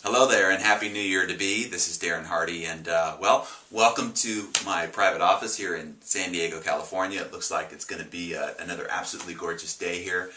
Hello there and Happy New Year to be. This is Darren Hardy and well, welcome to my private office here in San Diego, California. It looks like it's going to be another absolutely gorgeous day here.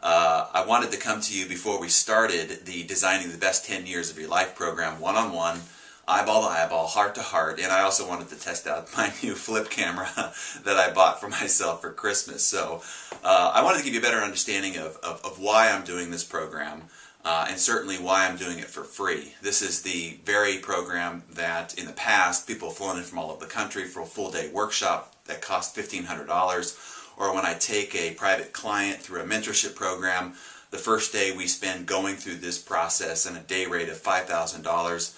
I wanted to come to you before we started the Designing the Best 10 Years of Your Life program, one-on-one, eyeball to eyeball, heart to heart, and I also wanted to test out my new flip camera that I bought for myself for Christmas. So I wanted to give you a better understanding of why I'm doing this program. And certainly why I'm doing it for free. This is the very program that in the past people have flown in from all over the country for a full day workshop that cost $1,500, or when I take a private client through a mentorship program, the first day we spend going through this process and a day rate of $5,000.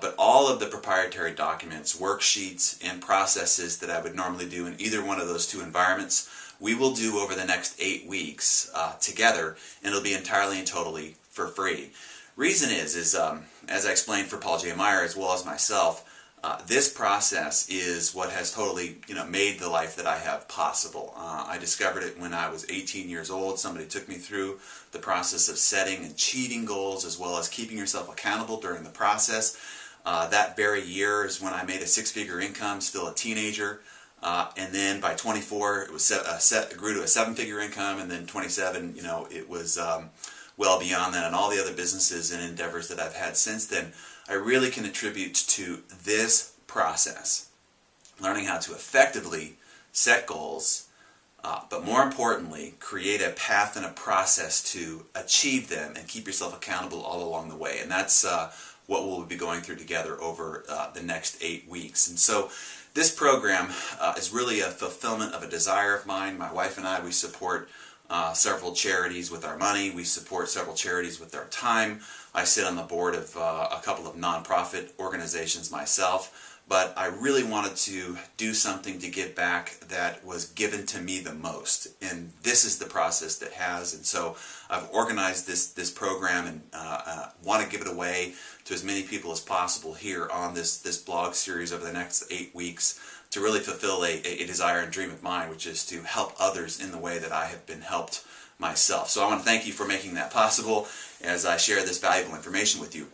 But all of the proprietary documents, worksheets, and processes that I would normally do in either one of those two environments, we will do over the next 8 weeks together, and it'll be entirely and totally for free. Reason is as I explained for Paul J. Meyer as well as myself, this process is what has totally made the life that I have possible. I discovered it when I was 18 years old. Somebody took me through the process of setting and achieving goals as well as keeping yourself accountable during the process. That very year is when I made a six-figure income, still a teenager. And then by 24, it was grew to a seven-figure income, and then 27, it was well beyond that, and all the other businesses and endeavors that I've had since then, I really can attribute to this process. Learning how to effectively set goals, but more importantly, create a path and a process to achieve them and keep yourself accountable all along the way. And that's what we'll be going through together over the next 8 weeks. And so this program is really a fulfillment of a desire of mine. My wife and I, we support several charities with our money. We support several charities with our time. I sit on the board of a couple of nonprofit organizations myself, but I really wanted to do something to give back that was given to me the most, and this is the process that has. And so I've organized this program and want to give it away to as many people as possible here on this blog series over the next 8 weeks, to really fulfill a desire and dream of mine, which is to help others in the way that I have been helped myself. So I want to thank you for making that possible as I share this valuable information with you.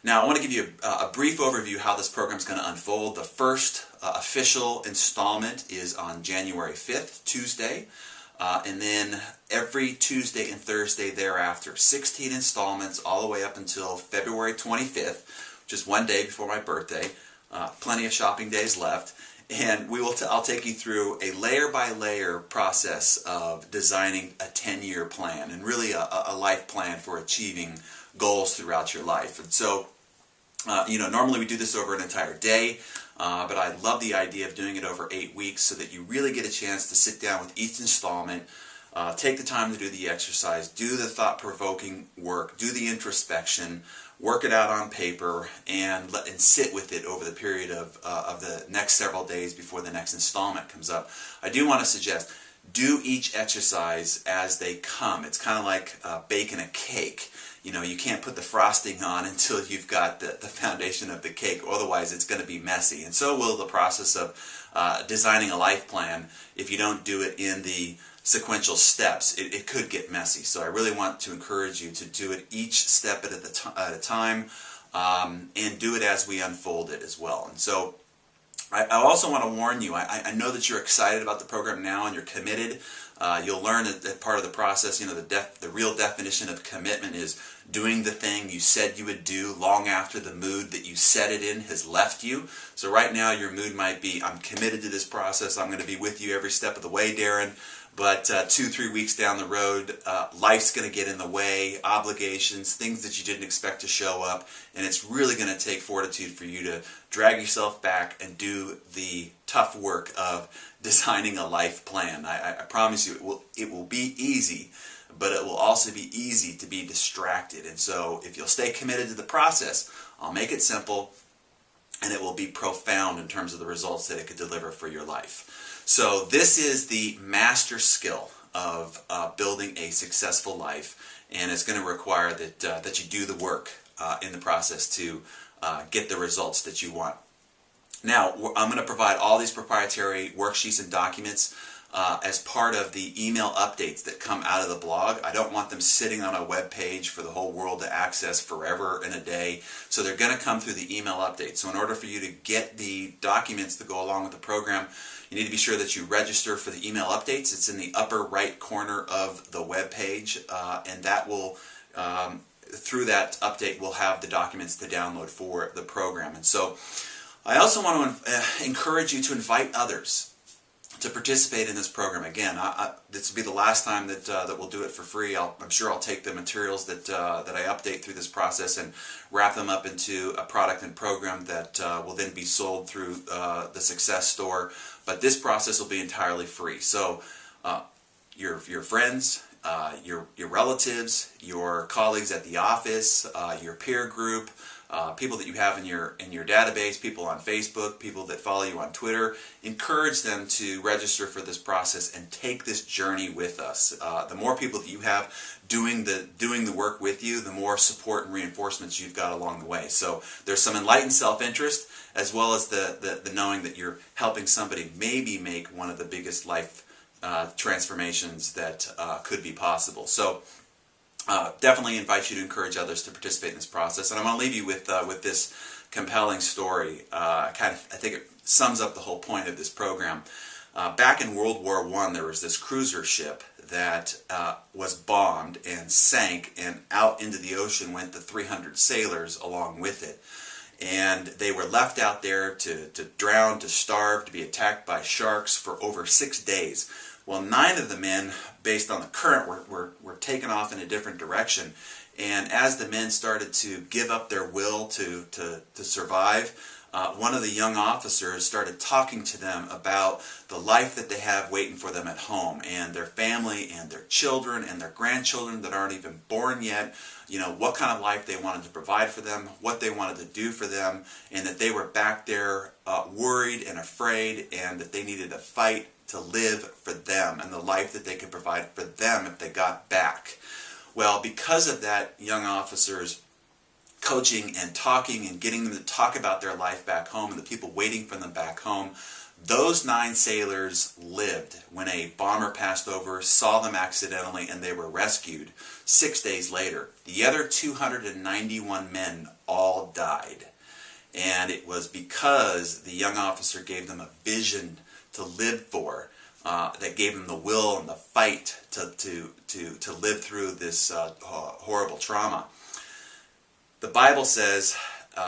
Now I want to give you a brief overview how this program is going to unfold. The first official installment is on January 5th, Tuesday. And then every Tuesday and Thursday thereafter, 16 installments all the way up until February 25th, which is one day before my birthday. Plenty of shopping days left, and I'll take you through a layer-by-layer process of designing a 10-year plan, and really a life plan for achieving goals throughout your life. And so, normally we do this over an entire day, but I love the idea of doing it over 8 weeks so that you really get a chance to sit down with each installment, take the time to do the exercise, do the thought-provoking work, do the introspection, work it out on paper, and sit with it over the period of the next several days before the next installment comes up. I do want to suggest, do each exercise as they come. It's kind of like baking a cake. You can't put the frosting on until you've got the foundation of the cake, otherwise it's going to be messy. And so will the process of designing a life plan if you don't do it in the sequential steps. It could get messy. So I really want to encourage you to do it each step at a time, and do it as we unfold it as well. And so I also want to warn you, I know that you're excited about the program now and you're committed. You'll learn that part of the process, the real definition of commitment is doing the thing you said you would do long after the mood that you set it in has left you. So right now your mood might be, I'm committed to this process, I'm going to be with you every step of the way, Darren. But 2-3 weeks down the road, life's going to get in the way, obligations, things that you didn't expect to show up, and it's really going to take fortitude for you to drag yourself back and do the tough work of designing a life plan. I promise you it will be easy, but it will also be easy to be distracted. And so if you'll stay committed to the process, I'll make it simple, and it will be profound in terms of the results that it could deliver for your life. So this is the master skill of building a successful life, and it's going to require that you do the work in the process to get the results that you want. Now, I'm going to provide all these proprietary worksheets and documents as part of the email updates that come out of the blog. I don't want them sitting on a web page for the whole world to access forever in a day. So they're going to come through the email updates. So in order for you to get the documents that go along with the program, you need to be sure that you register for the email updates. It's in the upper right corner of the web page, and that will, through that update, we'll have the documents to download for the program. And so I also want to encourage you to invite others to participate in this program. Again, this will be the last time that we'll do it for free. I'm sure I'll take the materials that I update through this process and wrap them up into a product and program that will then be sold through the Success Store. But this process will be entirely free. So your friends, your relatives, your colleagues at the office, your peer group, people that you have in your database, people on Facebook, people that follow you on Twitter, encourage them to register for this process and take this journey with us. The more people that you have doing the work with you, the more support and reinforcements you've got along the way. So there's some enlightened self-interest, as well as the knowing that you're helping somebody maybe make one of the biggest life transformations that could be possible. So definitely invite you to encourage others to participate in this process. And I'm going to leave you with this compelling story. I think it sums up the whole point of this program. Back in World War I, there was this cruiser ship that was bombed and sank, and out into the ocean went the 300 sailors along with it. And they were left out there to drown, to starve, to be attacked by sharks for over 6 days. Well, 9 of the men, based on the current, were taken off in a different direction. And as the men started to give up their will to survive, one of the young officers started talking to them about the life that they have waiting for them at home, and their family and their children and their grandchildren that aren't even born yet, what kind of life they wanted to provide for them, what they wanted to do for them, and that they were back there worried and afraid, and that they needed to fight to live for them and the life that they could provide for them if they got back. Well, because of that young officer's coaching and talking and getting them to talk about their life back home and the people waiting for them back home, those 9 sailors lived when a bomber passed over, saw them accidentally, and they were rescued. 6 days later, the other 291 men all died. And it was because the young officer gave them a vision to live for, that gave them the will and the fight to live through this horrible trauma. The Bible says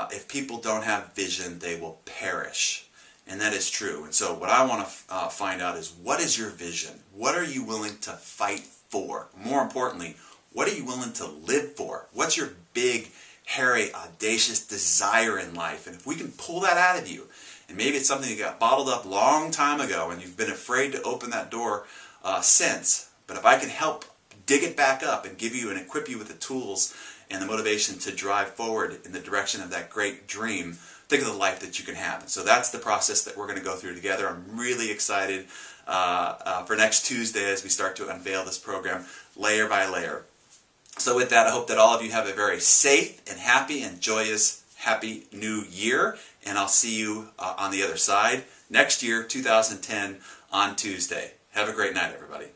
if people don't have vision, they will perish. And that is true. And so what I want to find out is, what is your vision? What are you willing to fight for? More importantly, what are you willing to live for? What's your big, hairy, audacious desire in life? And if we can pull that out of you, and maybe it's something that got bottled up long time ago and you've been afraid to open that door since, but if I can help dig it back up and give you and equip you with the tools and the motivation to drive forward in the direction of that great dream, think of the life that you can have. And so that's the process that we're going to go through together. I'm really excited for next Tuesday as we start to unveil this program layer by layer. So with that, I hope that all of you have a very safe and happy and joyous Happy New Year, and I'll see you on the other side next year, 2010, on Tuesday. Have a great night, everybody.